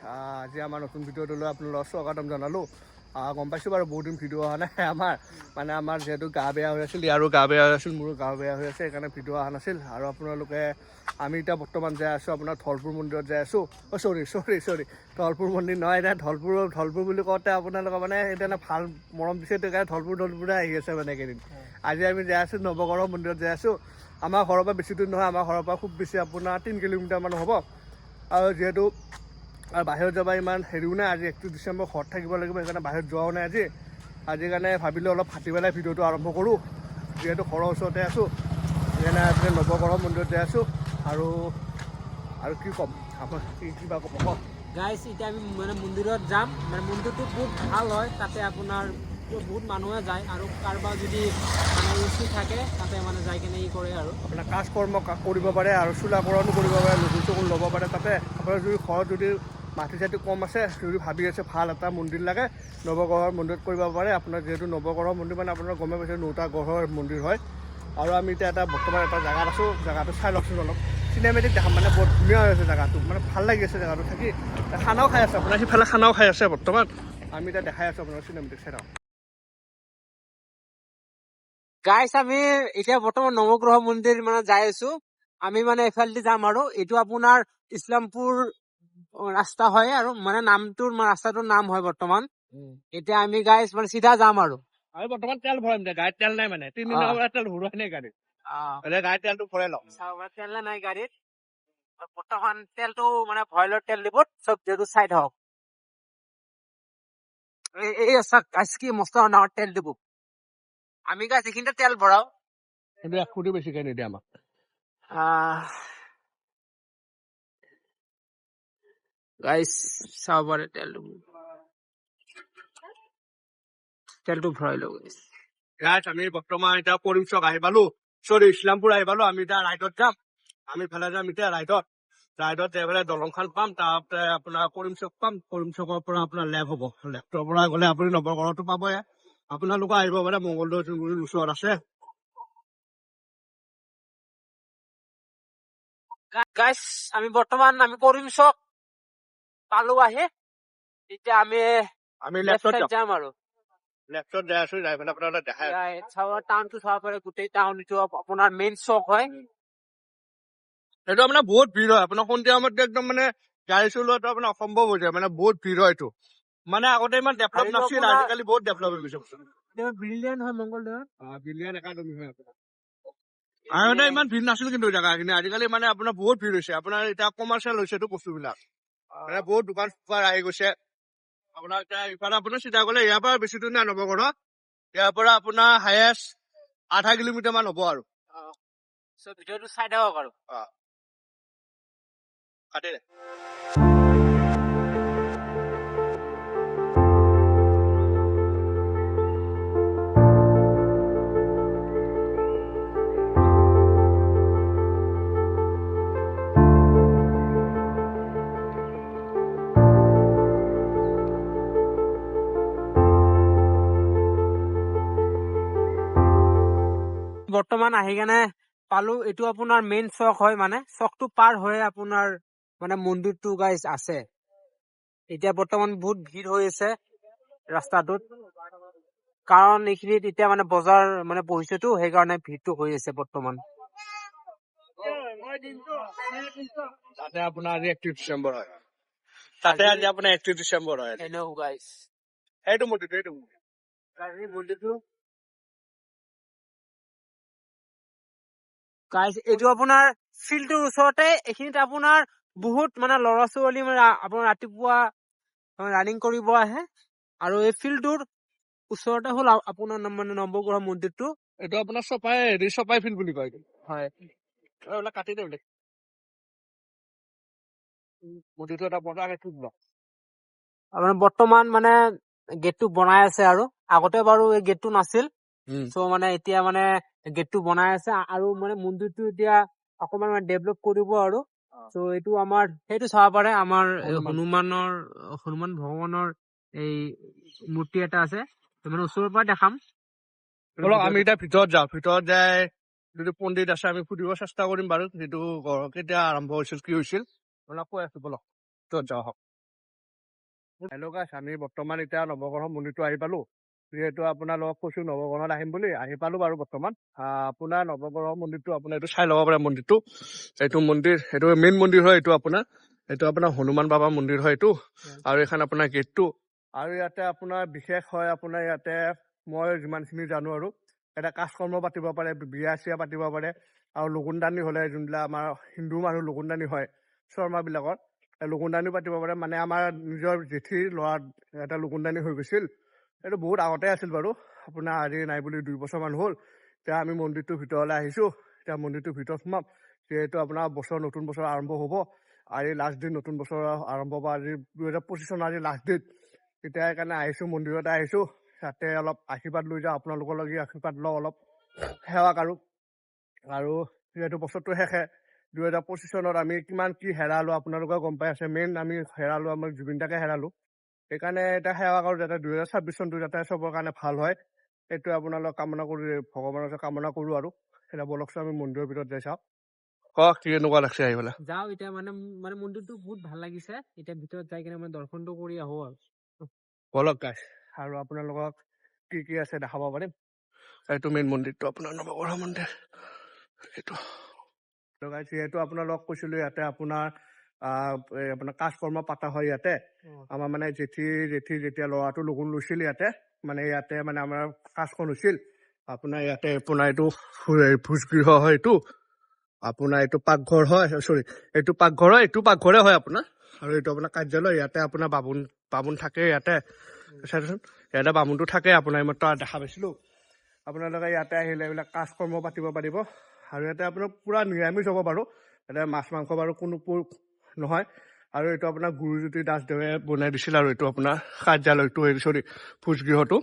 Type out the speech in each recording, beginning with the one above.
আজি আমাৰ নতুন ভিডিঅ'টোলৈ আপোনালোকক স্বাগতম জনালোঁ। গম পাইছোঁ বাৰু বহুত দিন ভিডিঅ' অহা নাই আমাৰ যিহেতু গা বেয়া হৈ আছিল, ইয়াৰো গা বেয়া হৈ আছিল, মোৰো গা বেয়া হৈ আছে, সেইকাৰণে ভিডিঅ' অহা নাছিল। আৰু আপোনালোকে আমি এতিয়া বৰ্তমান যাই আছোঁ আপোনাৰ ধলপুৰ মন্দিৰত যাই আছোঁ। চৰি ধলপুৰ মন্দিৰ নহয়, এতিয়া ধলপুৰ বুলি কওঁতে আপোনালোকে মানে এতিয়া ভাল মৰম দিছে, সেইকাৰণে ধলপুৰে আহি আছে মানে এইকেইদিন। আজি আমি যাই আছোঁ নৱগ্ৰহ মন্দিৰত যাই আছোঁ। আমাৰ ঘৰৰ পৰা বেছি দূৰ নহয়, আমাৰ ঘৰৰ পৰা খুব বেছি আপোনাৰ 3 কিলোমিটাৰমান হ'ব। আৰু যিহেতু বাহিৰত যাব ইমান হেৰিও নাই, আজি 31 ডিচেম্বৰ ঘৰত থাকিব লাগিব, সেইকাৰণে বাহিৰত যোৱাও নাই আজি কাৰণে ভাবিলোঁ অলপ ভাটি পেলাই ভিডিঅ'টো আৰম্ভ কৰোঁ। যিহেতু ঘৰৰ ওচৰতে আছোঁ, সেইকাৰণে আজি নৱগ্ৰহ মন্দিৰত যাই আছোঁ। আৰু কি ক'ম, আপোনাৰ কিবা ক'ব? গাইজ এতিয়া আমি মানে মন্দিৰত যাম, মানে মন্দিৰটো বহুত ভাল হয়, তাতে আপোনাৰ বহুত মানুহে যায় আৰু কাৰোবাৰ যদি মানে ৰুচি থাকে তাতে মানে যাই কিনে কৰে আৰু আপোনাৰ কাজ কৰ্ম কৰিব পাৰে আৰু চোলাকৰণো কৰিব পাৰে, নতুন চকুন ল'ব পাৰে। তাতে আপোনাৰ যদি ঘৰত যদি মাটি চাটি কম আছে, যদি ভাবি আছে ভাল এটা মন্দিৰ লাগে, নৱগ্ৰহৰ মন্দিৰত কৰিব পাৰে। আপোনাৰ যিহেতু নৱগ্ৰহ মন্দিৰ মানে আপোনাৰ গমে পাইছে 9টা গ্ৰহৰ মন্দিৰ হয়। আৰু আমি এতিয়া বৰ্তমান এটা জেগাত আছোঁ, জেগাটো চাই লওকচোন অলপ। চিনেমেটিক দেখাম, মানে বহুত ধুনীয়া হৈ আছে জেগাটো, মানে ভাল লাগি আছে জেগাটো থাকি। খানাও খাই আছে আপোনাৰ, সিফালে খানাও খাই আছে বৰ্তমান। আমি এতিয়া দেখাই আছোঁ আপোনাৰ চিনেমেটিক চাই থাকক। গাইজ আমি এতিয়া বৰ্তমান নৱগ্ৰহ মন্দিৰ মানে যাই আছো। আমি মানে এইফালেদি যাম আৰু এইটো আপোনাৰ ইছলামপুৰ ৰাস্তা হয় আৰু মানে ৰাস্তাটোৰ নাম হয় বৰ্তমান। এতিয়া আমি গাইজ মানে চিধা যাম আৰু আমি বৰ্তমান তেল ভৰাম দে, গাড়ীত তেল নাই, মানে 3 দিনৰ পৰা তেল ভৰোৱা নাই গাড়ীত। গাড়ীত তেলটো ভৰাই লওঁ। তেল নাই গাড়ীত, বৰ্তমান তেলটো মানে ভইলৰ তেল ডিপুত চব যিহেতু চাই থাকক। এই কি মস্ত ডাঙৰ তেল ডিপু, আমি গাইজ এইখিনিতে তেল ভৰাও, কিন্তু 1 কোটি বেছিকৈ নিদিয়ে আমাক। গাইজ চাব পাৰে তেলটো ভৰাই লওঁ। আমি বৰ্তমান এতিয়া কৰিমচক আহি পালো, ইছলামপুৰ আহি পালো। আমি এতিয়া ৰাইডত যাম, আমি ফালে যাম এতিয়া ৰাইডত যাই পেলাই দলংখন পাম, তাৰপৰা আপোনাৰ কৰিমচক পাম। কৰিমচকৰ পৰা আপোনাৰ লেফ্ট হ'ব, লেফ্টৰ পৰা গ'লে আপুনি নৱগ্ৰহটো পাবই। আপোনালোকে আহিব পাৰে, মংগলদৈ যোনগুৰিৰ ওচৰত আছে। গাইজ আমি বৰ্তমান কৰিমচক পালো আহি, এতিয়া আমি লেফ্টত যাম আৰু লেফ্টত যাই আছো, যাই পেলাই আপোনালোকে দেখাই টাউনটো চাব পাৰে। গোটেই টাউন এইটো আপোনাৰ মেইন চক হয়। এইটো আপোনাৰ বহুত ভিৰ হয়, আপোনাৰ সন্ধিয়া সময়ত একদম মানে গাড়ী চলোৱাটো আপোনাৰ অসম্ভৱ হৈ যায়, মানে বহুত ভিৰ হয় এইটো। মানে আগতে ইমান ডেভেলপ নাছিল, আজিকালি বহুত ডেভেলপ হৈ গৈছে। ব্ৰিলিয়ান হয় মংগলদৈ, ব্ৰিলিয়ান একাডেমি হয় আপোনাৰ। আগতে ইমান ভিৰ নাছিল কিন্তু জেগাখিনি, আজিকালি মানে আপোনাৰ বহুত ভিৰ হৈছে। আপোনাৰ এতিয়া কমাৰ্চিয়েল হৈছে এইটো বস্তুবিলাক, মানে বহুত দোকান চোকান আহি গৈছে। আপোনাৰ এতিয়া ইফালে আপোনাৰ চিধা গ'লে ইয়াৰ পৰা বেছি দূৰ নাই নৱগ্ৰহ, ইয়াৰ পৰা আপোনাৰ হায়েষ্ট 0.5 কিলোমিটাৰ মান হ'ব আৰু। ভিডিঅ'টো চাই থাকক আৰু বৰ্তমান আহি কেনে পালো। এইটো আপোনাৰ মেইন চক হয়, মানে চকটো পাৰ হৈ আপোনাৰ মানে মন্দিৰটো গাইজ আছে। এতিয়া বৰ্তমান বহুত ভিৰ হৈ আছে ৰাস্তাটোত, কাৰণ এইখিনিত এতিয়া মানে বজাৰ মানে বহিছেতো, সেইকাৰণে ভিৰটো হৈ আছে বৰ্তমান। তাতে আপোনাৰ আজি 31 ডিচেম্বৰ হয়, তাতে আজি আপোনাৰ 31 ডিচেম্বৰ হয়। সেইটো মন্দিৰটো গাইজ এইটো আপোনাৰ ফিল্ডটোৰ ওচৰতে। এইখিনিত আপোনাৰ বহুত মানে ল'ৰা ছোৱালী মানে আপোনাৰ ৰাতিপুৱা ৰানিং কৰিব আহে, আৰু এই ফিল্ডটোৰ ওচৰতে হ'ল আপোনাৰ মানে নৱগ্ৰহ মন্দিৰটো। এইটো আপোনাৰ চপাই ফিল্ড বুলি কয়। হয়, কাটি দে মন্দিৰটো এটা আপোনাৰ বৰ্তমান মানে গেটটো বনাই আছে, আৰু আগতে বাৰু এই গেটটো নাছিল। চ' মানে এতিয়া মানে গেটটো বনাই আছে, আৰু মানে মন্দিৰটো এতিয়া অকমান মানে ডেভেলপ কৰিব আৰু। চ' এইটো আমাৰ সেইটো চাব পাৰে, আমাৰ হনুমান ভগৱানৰ এই মূৰ্তি এটা আছে, মানে ওচৰৰ পৰা দেখাম। আমি এতিয়া ভিতৰত যাওঁ, ভিতৰত যাই যদি পণ্ডিত আছে আমি সুধিব চেষ্টা কৰিম বাৰু, যিটো কেতিয়া আৰম্ভ হৈছিল, কি হৈছিল কৈ আছো বলক, ভিতৰত যাওঁ। হেল্ল' গাইছ, আমি বৰ্তমান এতিয়া নৱগ্ৰহ মন্দিৰটো আহি পালো। যিহেতু আপোনালোকক কৈছো নৱগ্ৰহত আহিম বুলি, আহি পালো বাৰু বৰ্তমান। আপোনাৰ নৱগ্ৰহ মন্দিৰটো আপোনাৰ এইটো চাই ল'ব পাৰে মন্দিৰটো। এইটো মন্দিৰ, এইটো মেইন মন্দিৰ হয় এইটো আপোনাৰ হনুমান বাবা মন্দিৰ হয় এইটো। আৰু এইখন আপোনাৰ গেটটো। আৰু ইয়াতে আপোনাৰ বিশেষ হয় আপোনাৰ ইয়াতে মই যিমানখিনি জানো আৰু এটা কাজ কৰ্ম পাতিব পাৰে, বিয়া চিয়া পাতিব পাৰে। আৰু লগুণদানী হ'লে যোনবিলাক আমাৰ হিন্দু মানুহ লগুণদানী হয় শৰ্মাবিলাকৰ, লগুণদানী পাতিব পাৰে। মানে আমাৰ নিজৰ জেঠীৰ ল'ৰা এটা লগুণদানী হৈ গৈছিল। এইটো বহুত আগতে আছিল বাৰু, আপোনাৰ আজি নাই বুলি 2 বছৰমান হ'ল। এতিয়া আমি মন্দিৰটোৰ ভিতৰলৈ আহিছোঁ। এতিয়া মন্দিৰটোৰ ভিতৰত সোমাম। যিহেতু আপোনাৰ নতুন বছৰ আৰম্ভ হ'ব। আজি লাষ্ট দিন নতুন বছৰ আৰম্ভ হ'ব। আজি 2025 চনৰ আজি লাষ্ট ডেট। এতিয়া সেইকাৰণে আহিছোঁ, মন্দিৰতে আহিছোঁ। তাতে অলপ আশীৰ্বাদ লৈ যাওঁ, আপোনালোকৰ লগি আশীৰ্বাদ লওঁ, অলপ সেৱা কৰোঁ। আৰু যিহেতু বছৰটো শেষে, 2025 চনত আমি কিমান কি হেৰালোঁ আপোনালোকে গম পাই আছে। মেইন আমি হেৰালোঁ, আমাৰ জুবিন দাকে হেৰালোঁ। সেইকাৰণে এতিয়া সেৱা কৰোঁ যাতে 2026 চনটো যাতে চবৰ কাৰণে ভাল হয়, সেইটোৱে আপোনালোক কামনা কৰি ভগৱানৰ ওচৰত কামনা কৰোঁ। আৰু এতিয়া বলকচোন আমি মন্দিৰৰ ভিতৰত যাই চাওঁ। কওক কি কেনেকুৱা লাগছে আহি পেলাই? যাওঁ এতিয়া, মানে মন্দিৰটো বহুত ভাল লাগিছে। এতিয়া ভিতৰত যাই কিনে মানে দৰ্শনটো কৰি আহো আৰু। বলক গাইছ, আৰু আপোনালোকক কি কি আছে দেখাব পাৰিম। এইটো মেইন মন্দিৰটো আপোনাৰ নৱগ্ৰহ মন্দিৰ এইটো। গাইছ, যিহেতু আপোনালোকক কৈছিলোঁ ইয়াতে আপোনাৰ কাজ কৰ্ম পাতা হয় ইয়াতে। আমাৰ মানে জেঠি যেতিয়া ল'ৰাটো লগুণ লৈছিল ইয়াতে, মানে ইয়াতে মানে আমাৰ কাজখন হৈছিল। আপোনাৰ ইয়াতে আপোনাৰ এইটো ভোজগৃহ হয় এইটো। আপোনাৰ এইটো পাকঘৰ হয়, এইটো পাকঘৰ হয়, এইটো পাকঘৰে হয় আপোনাৰ। আৰু এইটো আপোনাৰ কাৰ্যালয়। ইয়াতে আপোনাৰ বামুণ থাকে ইয়াতে। চাইচোন, ইয়াতে বামুণটো থাকে আপোনাৰ, মই তাত দেখা পাইছিলোঁ। আপোনালোকে ইয়াতে আহিলে এইবিলাক কাজ কৰ্ম পাতিব পাৰিব। আৰু ইয়াতে আপোনাৰ পূৰা নিৰামিষ হ'ব বাৰু, ইয়াতে মাছ মাংস বাৰু কোনো নহয়। আৰু এইটো আপোনাৰ গুৰুজ্যোতি দাসদেৱে বনাই দিছিল। আৰু এইটো আপোনাৰ কাৰ্যালয়টো, ভোজগৃহটো।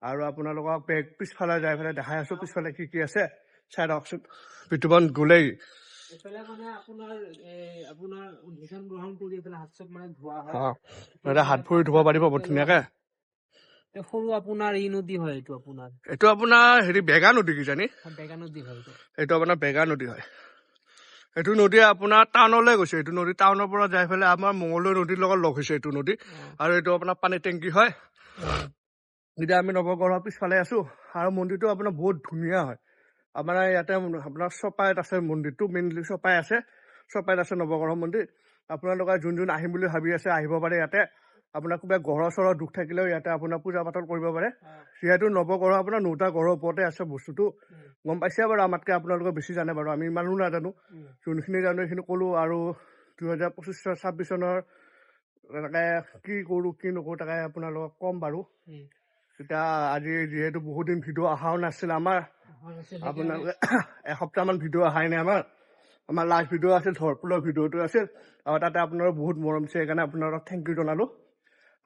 আৰু আপোনালোকক পিছফালে যাই পেলাই দেখাই আছোঁ পিছফালে কি কি আছে, চাই লওকচোন। বিতুপন গ'লেই এইফালে মানে আপোনাৰ ভীষণ গ্ৰহণ কৰি এইফালে হাত চব মানে ধোৱা হয়। ইয়াতে হাত ভৰি ধুব পাৰিব বহুত ধুনীয়াকে। সৰু আপোনাৰ নদী হয় এইটো আপোনাৰ বেগা নদী কিজানি। বেগা নদী হয় এইটো আপোনাৰ বেগা নদী হয়। এইটো নদী আপোনাৰ টাউনলৈ গৈছে। এইটো নদী টাউনৰ পৰা যাই পেলাই আমাৰ মঙলদৈ নদীৰ লগত লগ হৈছে এইটো নদী। আৰু এইটো আপোনাৰ পানী টেংকি হয়। এতিয়া আমি নৱগ্ৰহৰ পিছফালে আছোঁ। আৰু মন্দিৰটো আপোনাৰ বহুত ধুনীয়া হয়। আপোনাৰ ইয়াতে আপোনাৰ চপাইত আছে মন্দিৰটো, মেইনলি চপাই আছে। চপাইত আছে নৱগ্ৰহ মন্দিৰ। আপোনালোকে যোন আহিম বুলি ভাবি আছে আহিব পাৰে ইয়াতে। আপোনাৰ কিবা ঘৰৰ চৰৰ দুখ থাকিলেও ইয়াতে আপোনাৰ পূজা পাতল কৰিব পাৰে। যিহেতু নৱগ্ৰহ আপোনাৰ 9টা গ্ৰহৰ ওপৰতে আছে বস্তুটো। গম পাইছে বাৰু, আমাতকৈ আপোনালোকে বেছি জানে বাৰু, আমি ইমানো নাজানো। যোনখিনি জানো সেইখিনি ক'লোঁ। আৰু 2025-26 চনৰ তেনেকৈ কি কৰোঁ কি নকৰোঁ তাকে আপোনালোকক ক'ম বাৰু। এতিয়া আজি যিহেতু বহুত দিন ভিডিঅ' অহাও নাছিল আমাৰ, আপোনালোকে এসপ্তাহমান ভিডিঅ' অহাই নাই আমাৰ লাষ্ট ভিডিঅ' আছিল ধৰপুলৰ ভিডিঅ'টো আছিল। আৰু তাতে আপোনালোকৰ বহুত মৰম দিছে, সেইকাৰণে আপোনালোকক থেংক ইউ জনালোঁ।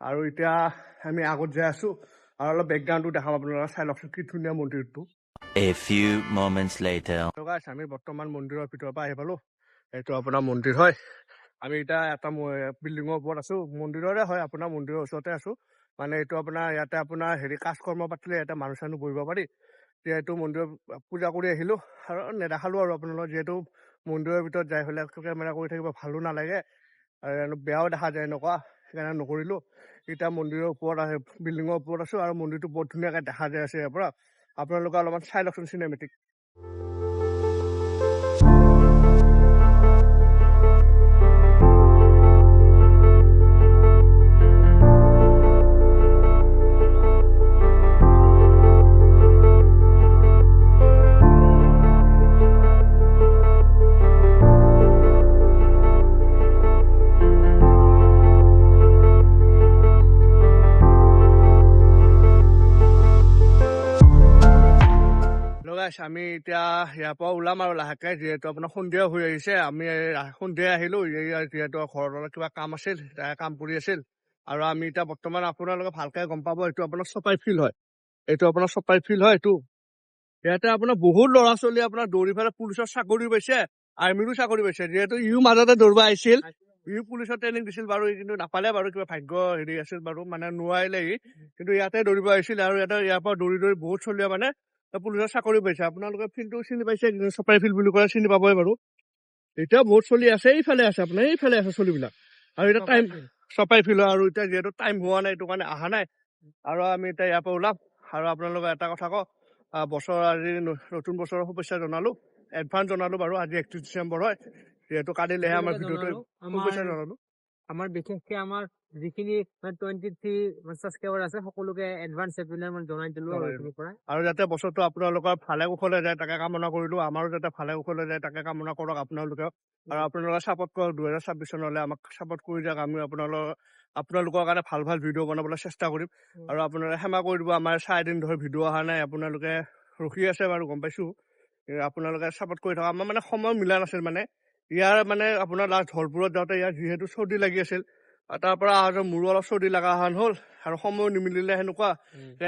আৰু এতিয়া আমি আগত যাই আছোঁ। আৰু অলপ বেকগ্ৰাউণ্ডটো দেখাম আপোনালোকে, চাই লওকচোন কি ধুনীয়া মন্দিৰটো। A few moments later. আমি বৰ্তমান মন্দিৰৰ ভিতৰৰ পৰা আহি পালোঁ। এইটো আপোনাৰ মন্দিৰ হয়। আমি এতিয়া এটা বিল্ডিঙৰ ওপৰত আছোঁ। মন্দিৰৰে হয়, আপোনাৰ মন্দিৰৰ ওচৰতে আছোঁ। মানে এইটো আপোনাৰ ইয়াতে আপোনাৰ কাজ কৰ্ম পাতিলে ইয়াতে মানুহ চানুহ বহিব পাৰি। যিহেতু মন্দিৰত পূজা কৰি আহিলোঁ আৰু নেদেখালোঁ আৰু আপোনালোকৰ, যিহেতু মন্দিৰৰ ভিতৰত যাই পেলাই কেমেৰা কৰি থাকিব ভালো নালাগে আৰু বেয়াও দেখা যায় এনেকুৱা, সেইকাৰণে নকৰিলোঁ। এতিয়া মন্দিৰৰ ওপৰত বিল্ডিঙৰ ওপৰত আছোঁ। আৰু মন্দিৰটো বহুত ধুনীয়াকৈ দেখা যায় আছে ইয়াৰ পৰা। আপোনালোকে অলপমান চাই লওকচোন চিনেমেটিক। আমি এতিয়া ইয়াৰ পৰা ওলাম আৰু লাহেকৈ, যিহেতু আপোনাৰ সন্ধিয়া হৈ আহিছে। আমি সন্ধিয়া আহিলোঁ, যিহেতু ঘৰৰ কিবা কাম আছিল, কাম কৰি আছিল। আৰু আমি এতিয়া বৰ্তমান আপোনালোকে ভালকৈ গম পাব, এইটো আপোনাৰ চপাই ফিল্ড হয়। এইটো আপোনাৰ চপাই ফিল্ড হয়। এইটো ইয়াতে আপোনাৰ বহুত ল'ৰা ছোৱালী আপোনাৰ দৌৰি পেলাই পুলিচৰ চাকৰি পাইছে, আৰ্মিৰো চাকৰি পাইছে। যিহেতু মাজতে দৌৰিব আহিছিল, পুলিচৰ ট্ৰেইনিং দিছিল বাৰু, কিন্তু নাপালে বাৰু, কিবা ভাগ্য আছিল বাৰু, মানে নোৱাৰিলে কিন্তু ইয়াতে দৌৰিব আহিছিল। আৰু ইয়াৰ পৰা দৌৰি বহুত চলিয়ে মানে পুলিচৰ চাকৰি পাইছে। আপোনালোকে ফিল্ডটো চিনি পাইছে, চপাই ফিল্ড বুলি কয়, চিনি পাবই বাৰু। এতিয়া বহুত চলি আছে, এইফালে আছে আপোনাৰ, এইফালে আছে চলিবিলাক। আৰু এতিয়া চপাই ফিল হয় আৰু এতিয়া যিহেতু টাইম হোৱা নাই এইটো কাৰণে অহা নাই আৰু আমি এতিয়া ইয়াৰ পৰা ওলাম আৰু আপোনালোকক এটা কথা কওঁ বছৰ আজি নতুন বছৰৰ শুভেচ্ছা জনালো এডভান্স জনালো বাৰু আজি 31 ডিচেম্বৰ হয় যিহেতু কালিলেহে আমাৰ ভিডিঅ'টো শুভেচ্ছা জনালো আমাৰ বিশেষকে আমাৰ যিখিনি 23 ছাবস্ক্ৰাইবাৰ আছে সকলোকে এডভান্স মানে জনাই দিলো আৰু এইখিনিৰ পৰা আৰু যাতে বছৰটো আপোনালোকৰ ভালে কুশলে যায় তাকে কামনা কৰিলো আমাৰো যাতে ভালে কুশলে যায় তাকে কামনা কৰক আপোনালোকে আৰু আপোনালোকে ছাপোৰ্ট কৰক 2026 চনলৈ আমাক ছাপোৰ্ট কৰি যাওক আমি আপোনালোকৰ কাৰণে ভাল ভাল ভিডিঅ' বনাবলৈ চেষ্টা কৰিম আৰু আপোনালোকে ক্ষমা কৰি দিব আমাৰ 4 দিন ধৰি ভিডিঅ' অহা নাই আপোনালোকে ৰখি আছে বাৰু গম পাইছো আপোনালোকে ছাপোৰ্ট কৰি থকা আমাৰ মানে সময় মিলা নাছিল মানে ইয়াৰ মানে আপোনাৰ লাষ্ট ধলপুৰত যাওঁতে ইয়াৰ যিহেতু চৰ্দি লাগি আছিল তাৰ পৰা অহা মোৰো অলপ চৰ্দি লগা হেন হ'ল আৰু সময় নিমিলিলে সেনেকুৱা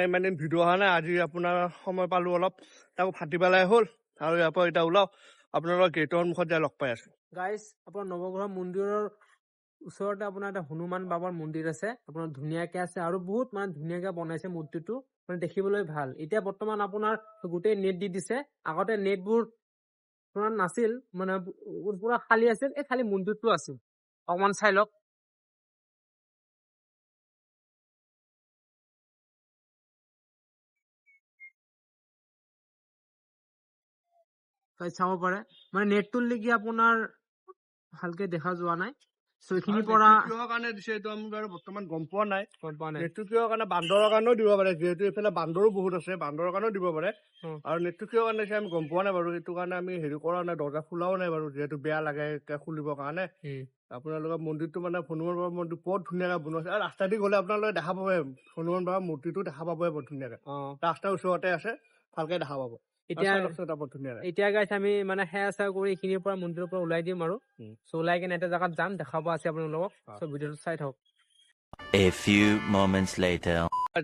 ইমান দিন ভিডিঅ' অহা নাই আজি আপোনাৰ সময় পালো অলপ তাকো ফাটি পেলাই হ'ল আৰু ইয়াৰ পৰা এতিয়া ওলাও আপোনালোকৰ গেটৰ মুখত যাই লগ পাই আছো গাইজ আপোনাৰ নৱগ্ৰহ মন্দিৰৰ ওচৰতে আপোনাৰ এটা হনুমান বাবাৰ মন্দিৰ আছে আপোনাৰ ধুনীয়াকে আছে আৰু বহুত মানে ধুনীয়াকে বনাইছে মূৰ্তিটো মানে দেখিবলৈ ভাল এতিয়া বৰ্তমান আপোনাৰ গোটেই নেট দি দিছে আগতে নেটবোৰ আপোনাৰ নাছিল মানে পুৰা খালী আছিল এই খালী মন্দিৰটো আছিল অকমান চাই লওক চাব পাৰে মানে নেটটোৰ লেগি আপোনাৰ ভালকে দেখা যোৱা নাই চ' এইখিনিৰ পৰা কিহৰ কাৰণে দিছে এইটো আমি বাৰু বৰ্তমান গম পোৱা নাই নেটটো কিহৰ কাৰণে বান্দৰৰ কাৰণেও দিব পাৰে যিহেতু এইফালে বান্দৰো বহুত আছে বান্দৰৰ কাৰণেও দিব পাৰে আৰু নেটটো কিহৰ কাৰণে দিছে আমি গম পোৱা নাই বাৰু সেইটো কাৰণে আমি হেৰি কৰা নাই দৰ্জা খোলাও নাই বাৰু যিহেতু বেয়া লাগে খুলিবৰ কাৰণে আপোনালোকৰ মন্দিৰটো মানে হনুমান বাবাৰ মন্দিৰ বহুত ধুনীয়াকে বনোৱা আছে আৰু ৰাস্তা দি গ'লে আপোনালোকে দেখা পাব হনুমান বাবাৰ মূৰ্তিটো দেখা পাবই বহুত ধুনীয়াকে ৰাস্তাৰ ওচৰতে আছে ভালকে দেখা পাব এতিয়া গাইছ আমি মানে সেৱা কৰি এইখিনিৰ পৰা মন্দিৰৰ পৰা ওলাই দিম আৰু চ' ওলাই কিনে এটা জেগাত যাম দেখাব আছে আপোনালোকক চ' ভিডিঅ'টো চাই থাকক A few moments later.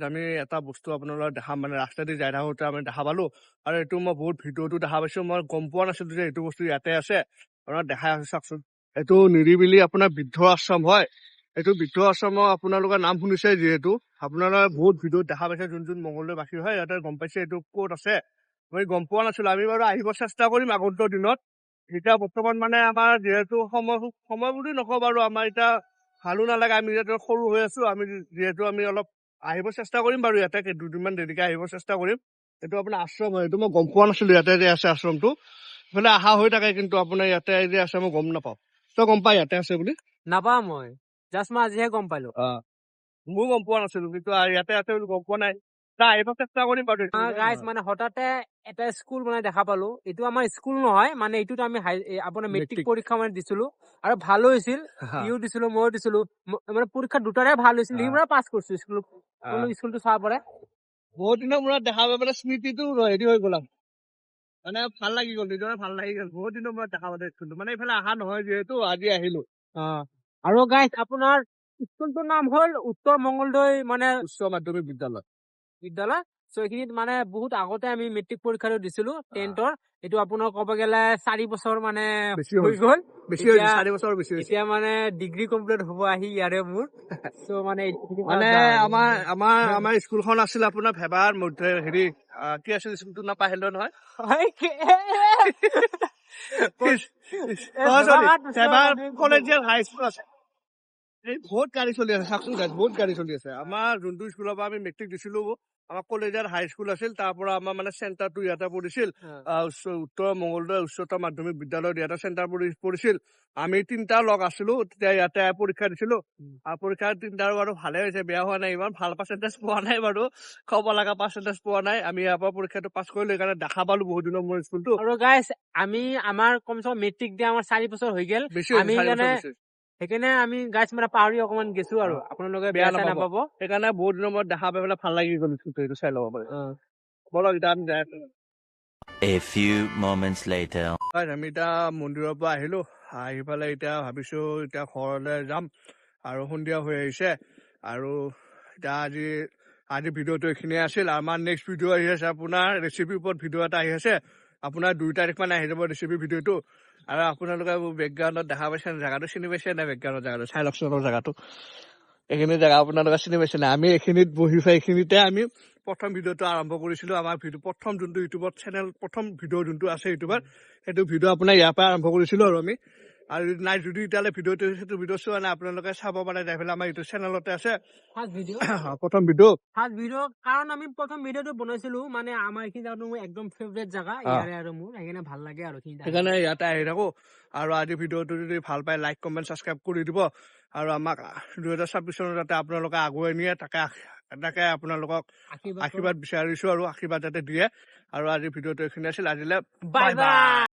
আমি এটা বস্তু আপোনালোকক দেখা মানে ৰাস্তা দি যাই থাকোঁতে আমি দেখা পালো আৰু এইটো মই বহুত ভিডিঅ'টো দেখা পাইছো মই গম পোৱা নাছিলো যে এইটো বস্তু ইয়াতে আছে আপোনাক দেখাই আছো চাওকচোন এইটো নিৰিবিলি আপোনাৰ বৃদ্ধ আশ্ৰম হয় এইটো বৃদ্ধ আশ্ৰমৰ আপোনালোকৰ নাম শুনিছে যিহেতু আপোনালোকে বহুত ভিডিঅ'ত দেখা পাইছে যোন মংগলদৈ বাসী হয় ইয়াতে গম পাইছে এইটো ক'ত আছে মই গম পোৱা নাছিলো আমি বাৰু আহিব চেষ্টা কৰিম আগন্তুক দিনত এতিয়া বৰ্তমান মানে আমাৰ যিহেতু সময় বুলি নকওঁ বাৰু আমাৰ এতিয়া ভালো নালাগে আমি যিহেতু সৰু হৈ আছো আমি যিহেতু আমি অলপ আহিব চেষ্টা কৰিম বাৰু ইয়াতে দুদিনমান দেৰিকে আহিব চেষ্টা কৰিম এইটো আপোনাৰ আশ্ৰম হয় এইটো মই গম পোৱা নাছিলো ইয়াতে যে আছে আশ্ৰমটো ইফালে অহা হৈ থাকে কিন্তু আপোনাৰ ইয়াতে যে আছে মই গম নাপাওঁ তই গম পাই ইয়াতে আছে বুলি নাপাওঁ মই জাষ্ট মই আজিহে গম পালো ময়ো গম পোৱা নাছিলো কিন্তু ইয়াতে আছে বুলি গম পোৱা নাই আহিব চেষ্টা কৰিম বাৰু গাইজ মানে হঠাতে এটা স্কুল মানে দেখা পালো এইটো আমাৰ স্কুল নহয় মানে এইটোত আমি আপোনাৰ মেট্ৰিক পৰীক্ষা মানে দিছিলো আৰু ভালো হৈছিল ইও দিছিলো ময়ো দিছিলো মানে পৰীক্ষা দুটাৰে ভাল হৈছিল সেইবোৰে পাছ কৰিছো স্কুলটো চাব পাৰে বহুত দিনৰ মূৰত দেখা পাই মানে স্মৃতিটো হেৰি হৈ গ'ল মানে ভাল লাগি গ'ল নিজৰে ভাল লাগি গ'ল বহুত দিনৰ মূৰত দেখা পাই স্কুলটো মানে এইফালে অহা নহয় যিহেতু আজি আহিলো আৰু গাইজ আপোনাৰ স্কুলটোৰ নাম হ'ল উত্তৰ মংগলদৈ মানে উচ্চ মাধ্যমিক বিদ্যালয় চ' এইখিনিত মানে বহুত আগতে আমি মেট্ৰিক পৰীক্ষাটো দিছিলো 10th এইটো আপোনাৰ ক'ব গ'লে 4 বছৰ মানে হৈ গ'ল এতিয়া মানে ডিগ্ৰী কমপ্লিট হ'ব আহি ইয়াৰে মোৰ চ' মানে আমাৰ স্কুলখন আছিল আপোনাৰ ভেবাৰ মধ্যে হেৰি কি আছিল স্কুলটোৰ নাম পাহৰিলো নহয় কলেজিয়েট হাই স্কুল আছে বহুত গাড়ী চলি আছে চাকচোন বহুত গাড়ী চলি আছে আমাৰ যোনটো স্কুলৰ পৰা আমি মেট্ৰিক দিছিলো আমাৰ কলেজৰ হাই স্কুল আছিল তাৰ পৰা আমাৰ মানে চেণ্টাৰটো ইয়াতে পৰিছিল উত্তৰ মংগলদৈ উচ্চতৰ মাধ্যমিক বিদ্যালয়ত ইয়াতে চেণ্টাৰ পৰিছিল আমি 3টা লগ আছিলো তেতিয়া ইয়াতে পৰীক্ষা দিছিলো আৰু পৰীক্ষা 3টাৰ বাৰু ভালে হৈছে বেয়া হোৱা নাই ইমান ভাল পাৰ্চেণ্টেজ পোৱা নাই বাৰু ক'ব লগা পাৰ্চেণ্টেজ পোৱা নাই আমি ইয়াৰ পৰা পৰীক্ষাটো পাছ কৰিলো সেইকাৰণে দেখা পালো বহুত দিনৰ মোৰ স্কুলটো আৰু গাইজ আমি আমাৰ কমচে কম মেট্ৰিক দিয়া আমাৰ 4 বছৰ হৈ গ'ল আমি সেইকাৰণে আমি গাইজ মানে পাহৰি অকমান গেছো আৰু আপোনালোকে বেয়া নাপাব সেইকাৰণে বহুত দিনৰ মূৰত দেখা পাই পেলাই ভাল লাগি গ'ল এইটো চাই ল'ব পাৰে বলক এতিয়া আমি যাই আছো A few moments later. আমি এতিয়া মন্দিৰৰ পৰা আহিলো আহি পেলাই এতিয়া ভাবিছো এতিয়া ঘৰলৈ যাম আৰু সন্ধিয়া হৈ আহিছে আৰু এতিয়া আজি ভিডিঅ'টো এইখিনিয়ে আছিল আমাৰ নেক্সট ভিডিঅ' আহি আছে আপোনাৰ ৰেচিপিৰ ওপৰত ভিডিঅ' এটা আহি আছে আপোনাৰ 2 তাৰিখ মানে আহি যাব ৰেচিপি ভিডিঅ'টো আৰু আপোনালোকে বেকগ্ৰাউণ্ডত দেখা পাইছে জেগাটো চিনি পাইছে নাই বেকগ্ৰাউণ্ডৰ জেগাটো চাই লওকচোন জেগাটো এইখিনি জেগা আপোনালোকে চিনি পাইছে নাই আমি এইখিনিত বহি পাই এইখিনিতে আমি প্ৰথম ভিডিঅ'টো আৰম্ভ কৰিছিলো আমাৰ প্ৰথম যোনটো ইউটিউবত চেনেল প্ৰথম ভিডিঅ' যোনটো আছে ইউটিউবত সেইটো ভিডিঅ' আপোনাৰ ইয়াৰ পৰা আৰম্ভ কৰিছিলো আৰু আমি আৰু যদি এতিয়ালৈ ভিডিঅ'টো সেইটো ভিডিঅ' চোৱা নাই আপোনালোকে চাব পাৰে যাই পেলাই আমাৰ ইউটিউব চেনেলতে আছে ফাৰ্ষ্ট ভিডিঅ' প্ৰথম ভিডিঅ' কাৰণ আমি প্ৰথম ভিডিঅ'টো বনাইছিলো মানে আমাৰ এইখিনি জাগাটো মোৰ একদম ফেভৰেট জাগা ইয়াৰে আৰু মোৰ সেইকাৰণে ভাল লাগে আৰু সেইকাৰণে ইয়াতে আহি থাকো আৰু আজি ভিডিঅ'টো যদি ভাল পায় লাইক কমেণ্ট ছাবস্ক্ৰাইব কৰি দিব আৰু আমাক 2026 চনত যাতে আপোনালোকে আগুৱাই নিয়ে তাকে আপোনালোকক আশীৰ্বাদ বিচাৰিছো আৰু আশীৰ্বাদ যাতে দিয়ে আৰু আজি ভিডিঅ'টো এইখিনি আছিল আজিলৈ বাই বাই।